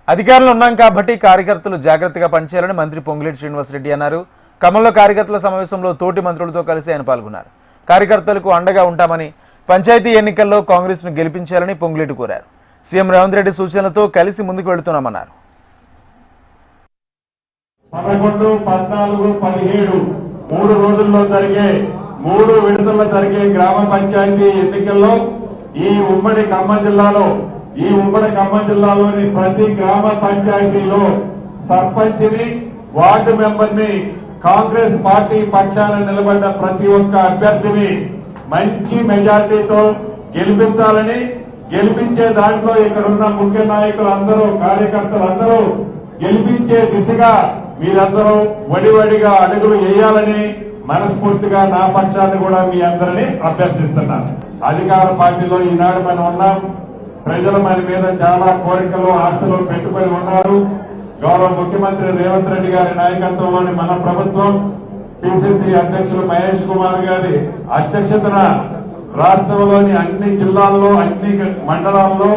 అధికారంలో ఉన్నాం కాబట్టి కార్యకర్తలు జాగ్రత్తగా పనిచేయాలని మంత్రి పొంగులేటి శ్రీనివాసరెడ్డి అన్నారు. ఖమ్మంలో కార్యకర్తల సమావేశంలో తోటి మంత్రులతో కలిసి ఆయన పాల్గొన్నారు. కార్యకర్తలకు అండగా ఉంటామని, పంచాయతీ ఎన్నికల్లో కాంగ్రెస్ను గెలిపించాలని పొంగులేటి కోరారు. సీఎం రేవంత్ రెడ్డి సూచనలతో కలిసి ముందుకు వెళుతున్నామన్నారు. 11, 14, 17 3 రోజుల్లో జరిగే 3 విడతల్లో జరిగే గ్రామ పంచాయతీ ఎన్నికల్లో ఈ ఉమ్మడి ఖమ్మం జిల్లాలోని ప్రతి గ్రామ పంచాయతీలో సర్పంచ్ని, వార్డు మెంబర్ని, కాంగ్రెస్ పార్టీ పక్షాన నిలబడ్డ ప్రతి ఒక్క అభ్యర్థిని మంచి మెజార్టీతో గెలిపించాలని, గెలిపించే దాంట్లో ఇక్కడున్న ముఖ్య నాయకులందరూ, కార్యకర్తలందరూ గెలిపించే దిశగా మీరందరూ వడివడిగా అడుగులు వేయాలని మనస్ఫూర్తిగా నా పక్షాన్ని కూడా మీ అందరినీ అభ్యర్థిస్తున్నాను. అధికార పార్టీలో ఈనాడు మనం ఉన్నాం. ప్రజలు మన మీద చాలా కోరికలు, ఆశలు పెట్టుకొని ఉన్నారు. గౌరవ ముఖ్యమంత్రి రేవంత్ రెడ్డి గారి నాయకత్వంలోని మన ప్రభుత్వం, పిసిసి అధ్యక్షులు మహేష్ కుమార్ గారి అధ్యక్షతన రాష్ట్రంలోని అన్ని జిల్లాల్లో, అన్ని మండలాల్లో,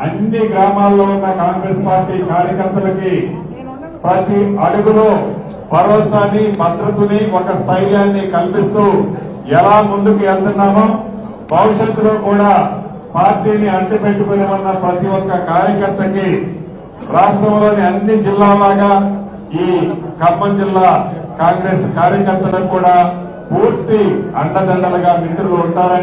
అన్ని గ్రామాల్లో ఉన్న కాంగ్రెస్ పార్టీ కార్యకర్తలకి ప్రతి అడుగులో భరోసాని, భద్రతని, ఒక స్థైర్యాన్ని కల్పిస్తూ ఎలా ముందుకు వెళ్తున్నామో భవిష్యత్తులో కూడా పార్టీని అంటిపెట్టుకుని ఉన్న ప్రతి ఒక్క కార్యకర్తకి రాష్ట్రంలోని అన్ని జిల్లాలాగా ఈ ఖమ్మం జిల్లా కాంగ్రెస్ కార్యకర్తలకు కూడా పూర్తి అండదండలుగా మిత్రులు ఉంటారని